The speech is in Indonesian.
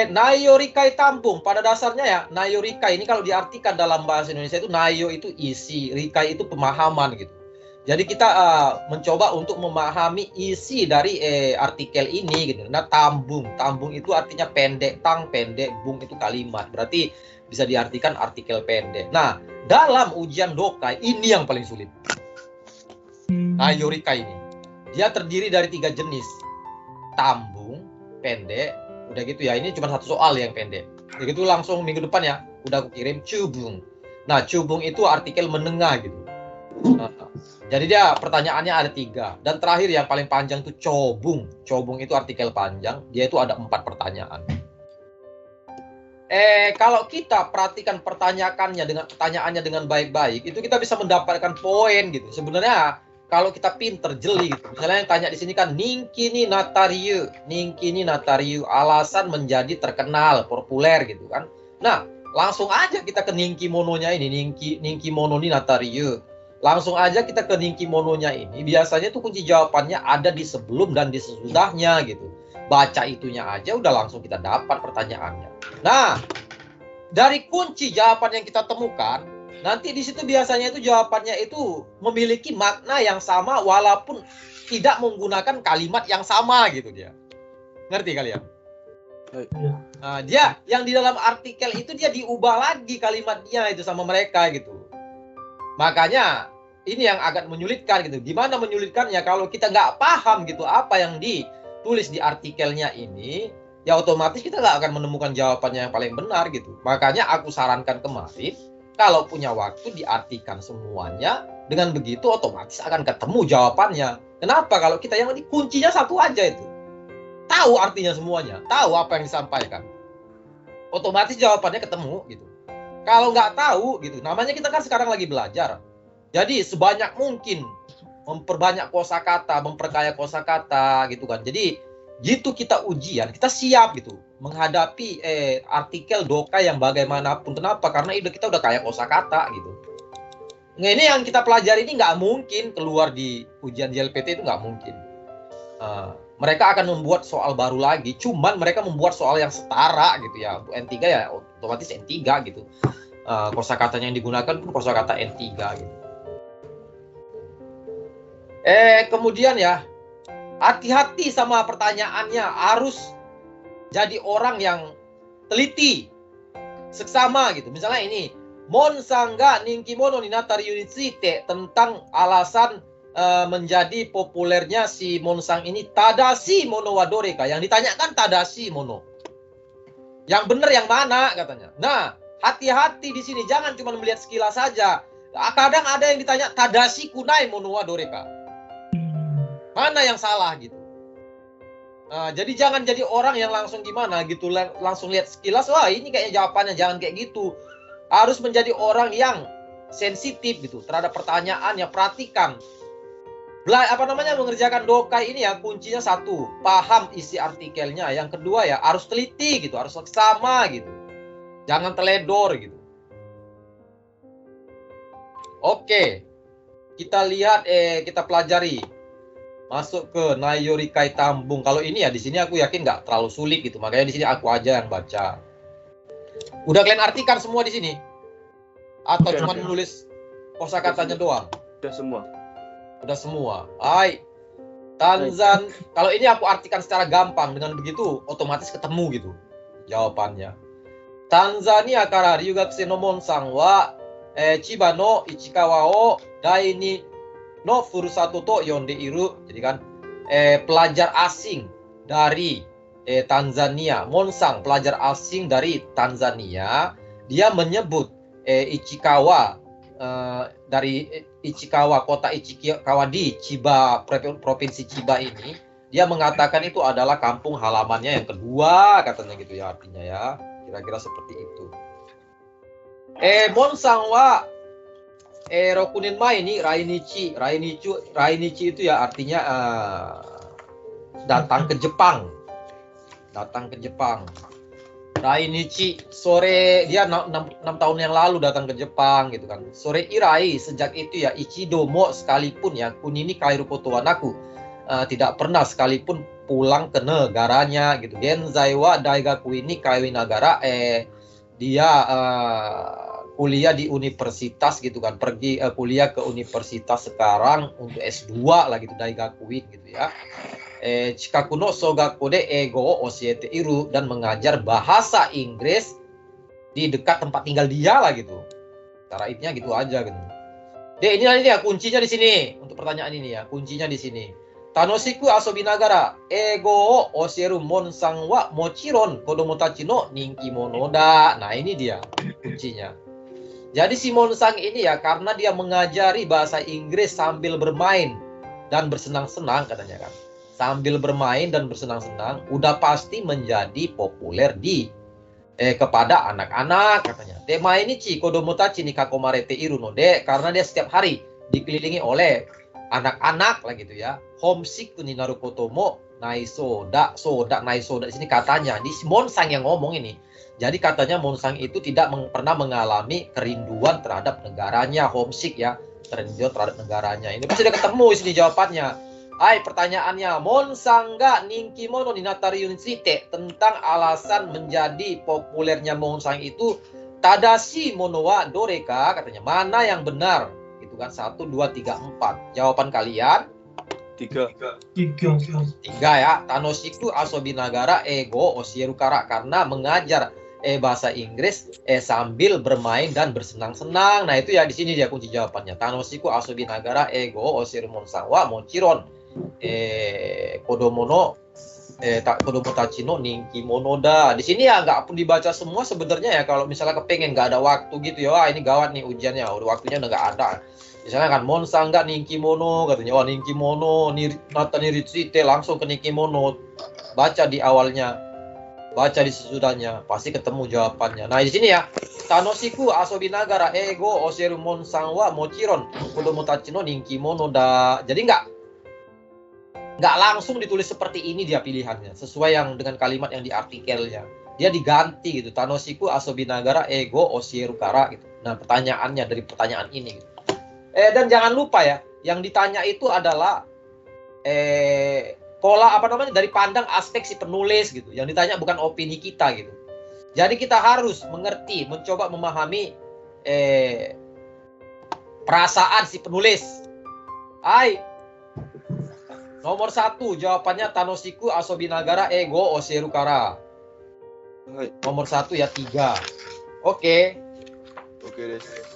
Nayo Rikai tampung. Pada dasarnya ya, Nayo Rikai ini kalau diartikan dalam bahasa Indonesia itu Nayo itu isi, Rikai itu pemahaman gitu. Jadi kita mencoba untuk memahami isi dari artikel ini gitu. Nah, tambung itu artinya pendek, pendek, bung itu kalimat. Berarti bisa diartikan artikel pendek. Nah, dalam ujian Dokai ini yang paling sulit. Nayo Rikai ini. Dia terdiri dari 3 jenis. Tambung, pendek, udah gitu ya. Ini cuma satu soal yang pendek. Begitu langsung minggu depan ya, udah aku kirim cubung. Nah, cubung itu artikel menengah gitu. Nah, jadi dia pertanyaannya ada 3. Dan terakhir yang paling panjang itu cobung. Cobung itu artikel panjang. Dia itu ada 4 pertanyaan. Kalau kita perhatikan pertanyaannya dengan baik-baik, itu kita bisa mendapatkan poin gitu. Sebenarnya kalau kita pinter, jeli gitu. Misalnya yang tanya di sini kan Ningki ni Natariu, alasan menjadi terkenal, populer gitu kan. Nah, langsung aja kita ke Ningki mononya ini, Ningki mono ni Natariu. Langsung aja kita ke Ningki mononya ini. Biasanya tuh kunci jawabannya ada di sebelum dan di sesudahnya gitu. Baca itunya aja udah langsung kita dapat pertanyaannya. Nah, dari kunci jawaban yang kita temukan, nanti di situ biasanya itu jawabannya itu memiliki makna yang sama walaupun tidak menggunakan kalimat yang sama gitu dia. Ngerti kalian? Nah, dia yang di dalam artikel itu dia diubah lagi kalimatnya itu sama mereka gitu. Makanya ini yang agak menyulitkan gitu. Gimana menyulitkannya kalau kita nggak paham gitu apa yang ditulis di artikelnya ini, ya otomatis kita nggak akan menemukan jawabannya yang paling benar gitu. Makanya aku sarankan kemarin, kalau punya waktu diartikan semuanya, dengan begitu otomatis akan ketemu jawabannya. Kenapa? Kalau kita yang ini kuncinya satu aja itu. Tahu artinya semuanya, tahu apa yang disampaikan. Otomatis jawabannya ketemu gitu. Kalau nggak tahu gitu, namanya kita kan sekarang lagi belajar. Jadi sebanyak mungkin memperbanyak kosakata, memperkaya kosakata gitu kan. Jadi gitu kita ujian, kita siap gitu menghadapi artikel Dokai yang bagaimanapun. Kenapa? Karena kita udah kaya kosakata gitu. Nah, ini yang kita pelajari ini nggak mungkin keluar di ujian JLPT itu nggak mungkin. Mereka akan membuat soal baru lagi, cuman mereka membuat soal yang setara gitu ya. N3 ya otomatis N3 gitu. Kosakatanya yang digunakan pun kosakata N3 gitu. Kemudian ya, hati-hati sama pertanyaannya, harus jadi orang yang teliti, seksama gitu. Misalnya ini, Monsan ga ninkimono ni nattari ni tsite, tentang alasan menjadi populernya si Monsang ini. Tadashi mono wa doreka, yang ditanyakan tadashi mono. Yang benar yang mana katanya. Nah, hati-hati di sini, jangan cuma melihat sekilas saja. Kadang ada yang ditanya tadashi kunai mono wa doreka. Mana yang salah gitu. Nah, jadi jangan jadi orang yang langsung gimana gitu, langsung lihat sekilas, wah ini kayaknya jawabannya, jangan kayak gitu. Harus menjadi orang yang sensitif gitu terhadap pertanyaan, yang perhatikan. Mengerjakan Dokai ini ya kuncinya satu, paham isi artikelnya. Yang kedua ya harus teliti gitu, harus seksama gitu. Jangan teledor gitu. Oke. Kita lihat kita pelajari. Masuk ke Nayo Rikai tambung. Kalau ini ya di sini aku yakin nggak terlalu sulit gitu. Makanya di sini aku aja yang baca. Udah kalian artikan semua di sini? Atau cuma menulis kosakatanya doang? Udah semua. Udah semua. Hai. Tanzan. Kalau ini aku artikan secara gampang. Dengan begitu otomatis ketemu gitu jawabannya. Tanzania kara ryugakusei no Monsang wa Chiba no Ichikawa o Daini no furusato to yonde iru. Jadi kan pelajar asing dari Tanzania, Monsang pelajar asing dari Tanzania, dia menyebut Ichikawa dari Ichikawa, kota Ichikawa di Chiba, provinsi Chiba ini, dia mengatakan itu adalah kampung halamannya yang kedua, katanya gitu ya, artinya ya, kira-kira seperti itu. Monsang wa rokunin mai ini Rainichi itu ya artinya datang ke Jepang. Rainichi sore, dia 6 tahun yang lalu datang ke Jepang gitu kan. Sore irai, sejak itu ya ichido mo sekalipun ya kunini kairu koto wa naku, tidak pernah sekalipun pulang ke negaranya gitu. Genzai wa daigaku ini kaiwi nagara dia kuliah di universitas gitu kan, pergi kuliah ke universitas sekarang untuk S2 lah gitu, daigakuin gitu ya. Chikaku no sogaku de eigo o oshiete iru, dan mengajar bahasa Inggris di dekat tempat tinggal dia lah gitu. Cara intinya gitu aja gitu. Ini ya kuncinya di sini untuk pertanyaan ini ya, kuncinya di sini. Tanoshiku asobi nagara eigo o osieru monsang wa mochiron kodomo tachi no ninki mono da. Nah, ini dia kuncinya. Jadi si Monsang ini ya, karena dia mengajari bahasa Inggris sambil bermain dan bersenang-senang katanya kan. Sambil bermain dan bersenang-senang, udah pasti menjadi populer di kepada anak-anak katanya. Tema ini kodomo tachi ni kakomarete iru no de, karena dia setiap hari dikelilingi oleh anak-anak lah gitu ya. Homesick ni naru koto mo naisoda, soda naisoda di sini katanya. Di Monsang yang ngomong ini. Jadi katanya Monsang itu tidak pernah mengalami kerinduan terhadap negaranya, homesick ya, kerinduan terhadap negaranya. Ini pasti udah ketemu di sini jawabannya. Pertanyaannya, Monsang ga ninki mono ni natari yunisite, tentang alasan menjadi populernya Monsang itu, tadashi mono wa doreka, katanya mana yang benar? Itu kan 1, 2, 3, 4. Jawaban kalian? 3 ya. Tanoshiku asobi nagara eigo osieru kara, karena mengajar bahasa Inggris sambil bermain dan bersenang-senang. Nah, itu ya di sini dia kunci jawabannya. Tanoshiku asobi nagara eigo osieru monsang wa mochiron kodomo tachi no ninki mono da. Di sini ya nggak pun dibaca semua sebenarnya ya, kalau misalnya kepengen nggak ada waktu gitu ya. Wah, ini gawat nih ujiannya, udah waktunya udah nggak ada. Misalnya kan Monsang nggak ninki mono katanya, wah ninki mono nata niritsite, langsung ke ninki mono, baca di awalnya, baca di sesudahnya, pasti ketemu jawabannya. Nah, di sini ya, Tanoshiku asobi nagara eigo osieru monsang wa mochiron kodomo tachi no ninki mono da. Jadi nggak langsung ditulis seperti ini dia pilihannya, sesuai yang dengan kalimat yang di artikelnya. Dia diganti gitu, Tanoshiku asobi nagara eigo osieru kara gitu. Nah, pertanyaannya dari pertanyaan ini gitu. Dan jangan lupa ya, yang ditanya itu adalah pola dari pandang aspek si penulis gitu. Yang ditanya bukan opini kita gitu. Jadi kita harus mengerti, mencoba memahami perasaan si penulis. Nomor 1 jawabannya Tanoshiku asobi nagara eigo osieru kara. Nomor 1 ya 3. Oke. Oke, Des.